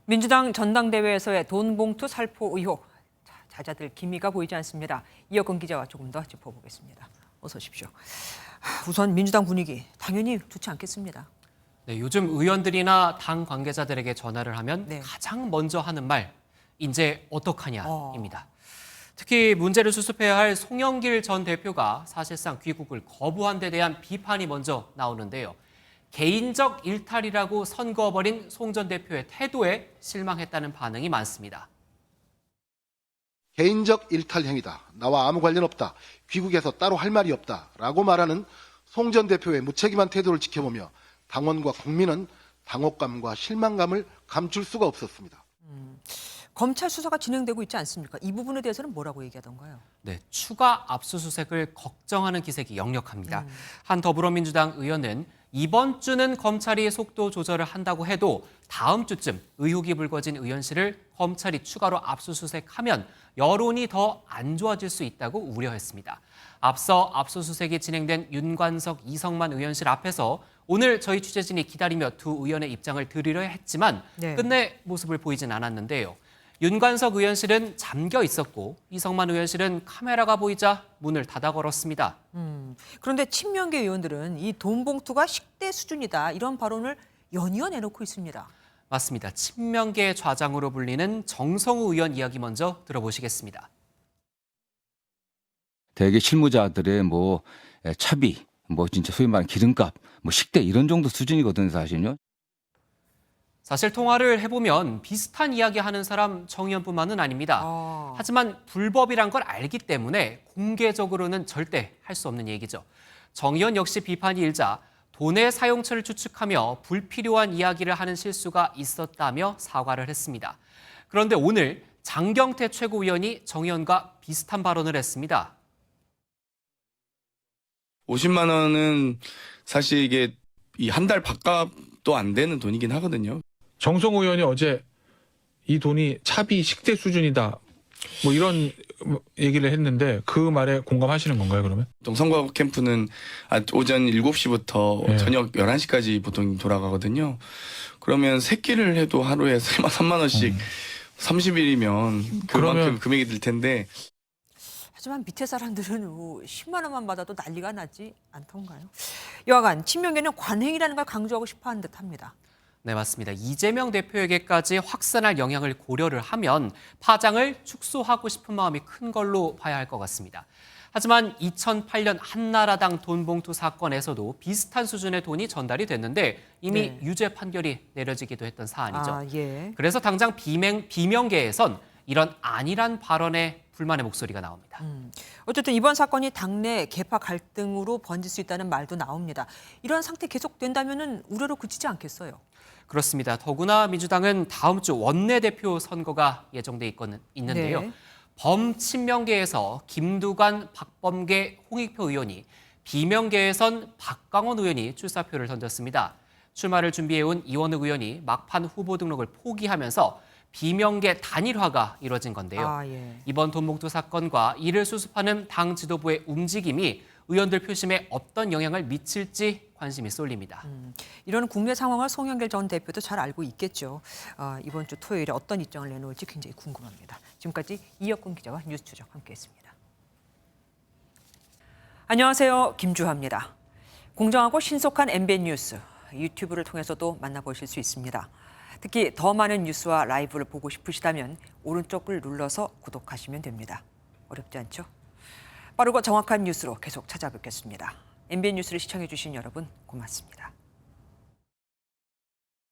민주당 전당대회에서의 돈봉투 살포 의혹. 자자들 기미가 보이지 않습니다. 이혁근 기자와 조금 더 짚어보겠습니다. 어서 오십시오. 우선 민주당 분위기 당연히 좋지 않겠습니다. 네, 요즘 의원들이나 당 관계자들에게 전화를 하면 가장 먼저 하는 말, 이제 어떡하냐입니다. 특히 문제를 수습해야 할 송영길 전 대표가 사실상 귀국을 거부한 데 대한 비판이 먼저 나오는데요. 개인적 일탈이라고 선거어버린 송 전 대표의 태도에 실망했다는 반응이 많습니다. 개인적 일탈 행위다. 나와 아무 관련 없다. 귀국에서 따로 할 말이 없다. 라고 말하는 송 전 대표의 무책임한 태도를 지켜보며 당원과 국민은 당혹감과 실망감을 감출 수가 없었습니다. 검찰 수사가 진행되고 있지 않습니까? 이 부분에 대해서는 뭐라고 얘기하던가요? 네, 추가 압수수색을 걱정하는 기색이 역력합니다. 한 더불어민주당 의원은 이번 주는 검찰이 속도 조절을 한다고 해도 다음 주쯤 의혹이 불거진 의원실을 검찰이 추가로 압수수색하면 여론이 더 안 좋아질 수 있다고 우려했습니다. 앞서 압수수색이 진행된 윤관석, 이성만 의원실 앞에서 오늘 저희 취재진이 기다리며 두 의원의 입장을 들으려 했지만 끝내 모습을 보이진 않았는데요. 윤관석 의원실은 잠겨 있었고 이성만 의원실은 카메라가 보이자 문을 닫아 걸었습니다. 그런데 친명계 의원들은 이 돈봉투가 식대 수준이다 이런 발언을 연이어 내놓고 있습니다. 맞습니다. 친명계 좌장으로 불리는 정성우 의원 이야기 먼저 들어보시겠습니다. 대개 실무자들의 차비, 진짜 소위 말하는 기름값, 식대 이런 정도 수준이거든요, 사실은요. 사실 통화를 해보면 비슷한 이야기하는 사람 정 의원뿐만은 아닙니다. 하지만 불법이란 걸 알기 때문에 공개적으로는 절대 할 수 없는 얘기죠. 정 의원 역시 비판이 일자 돈의 사용처를 추측하며 불필요한 이야기를 하는 실수가 있었다며 사과를 했습니다. 그런데 오늘 장경태 최고위원이 정 의원과 비슷한 발언을 했습니다. 50만 원은 사실 이게 한 달 밥값도 안 되는 돈이긴 하거든요. 정성호 의원이 어제 이 돈이 차비 식대 수준이다 이런 얘기를 했는데 그 말에 공감하시는 건가요, 그러면? 보통 선거 캠프는 오전 7시부터 저녁 11시까지 보통 돌아가거든요. 그러면 3끼를 해도 하루에 3만 원씩 30일이면 그만큼 금액이 들 텐데. 하지만 밑에 사람들은 10만 원만 받아도 난리가 나지 않던가요? 여하간 친명계는 관행이라는 걸 강조하고 싶어하는 듯합니다. 네, 맞습니다. 이재명 대표에게까지 확산할 영향을 고려를 하면 파장을 축소하고 싶은 마음이 큰 걸로 봐야 할 것 같습니다. 하지만 2008년 한나라당 돈봉투 사건에서도 비슷한 수준의 돈이 전달이 됐는데 이미 유죄 판결이 내려지기도 했던 사안이죠. 그래서 당장 비명계에선 이런 안일한 발언에 불만의 목소리가 나옵니다. 어쨌든 이번 사건이 당내 계파 갈등으로 번질 수 있다는 말도 나옵니다. 이런 상태 계속된다면 우려로 그치지 않겠어요? 그렇습니다. 더구나 민주당은 다음 주 원내대표 선거가 예정돼 있는데요. 범친명계에서 김두관, 박범계, 홍익표 의원이, 비명계에선 박강원 의원이 출사표를 던졌습니다. 출마를 준비해온 이원욱 의원이 막판 후보 등록을 포기하면서 비명계 단일화가 이뤄진 건데요. 이번 돈봉투 사건과 이를 수습하는 당 지도부의 움직임이 의원들 표심에 어떤 영향을 미칠지 관심이 쏠립니다. 이런 국내 상황을 송영길 전 대표도 잘 알고 있겠죠. 이번 주 토요일에 어떤 입장을 내놓을지 굉장히 궁금합니다. 지금까지 이혁근 기자와 뉴스추적 함께했습니다. 안녕하세요. 김주하입니다. 공정하고 신속한 MBN 뉴스, 유튜브를 통해서도 만나보실 수 있습니다. 특히 더 많은 뉴스와 라이브를 보고 싶으시다면 오른쪽을 눌러서 구독하시면 됩니다. 어렵지 않죠? 빠르고 정확한 뉴스로 계속 찾아뵙겠습니다. MBN 뉴스를 시청해주신 여러분 고맙습니다.